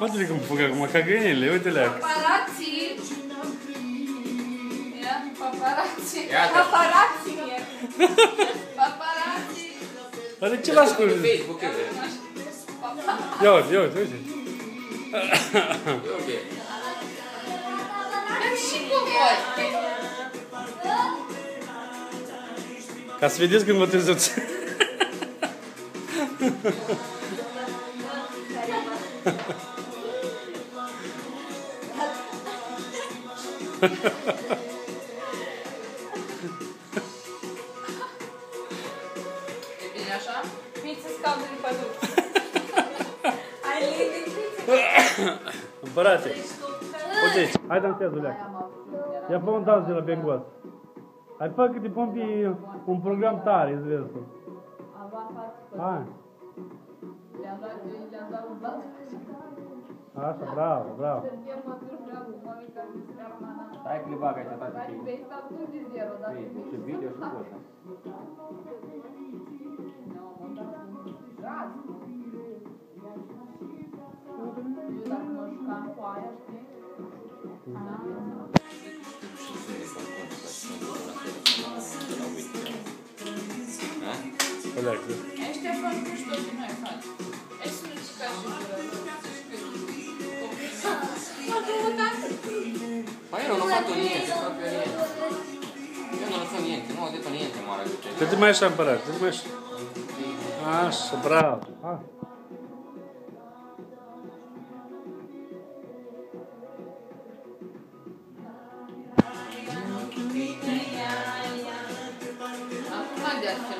Uite cum fug acum, ca găinile, uite-le. Paparazzi. Ia, paparazzi. Iată. Paparazzi. Paparazzi. Dar de ce l-a ascult? Pe Facebook, eu vezi. Ia uite, ia uite, uite. Eu vezi. Merg și cu voi. Ca să vedeți când vă trezuți. E bine așa? Fiți scaun din pădure. Ai liniște. Împărate. Uite aici, hai dansează, leacă. Ia fă un dans de la Bengos. Hai fă că te pun pe un program tare, îți vezi tu. Hai. Le-am dat un bal. Așa, bravo, bravo. Stai că le bag aici toate chestii. Vei sta tu de zero, dar Și video și foto. dacă mă jucam cu aia, știi? Leacă. Ăștia fac nu știu ce noi faci. Ești sună și ca și Ma io non ho fatto niente, proprio niente. Io non ho fatto niente, non ho detto niente, Mara. Dă-te mai așa, împărate, dă-te mai așa. Așa, bravo. Hai. Acum de-ar fi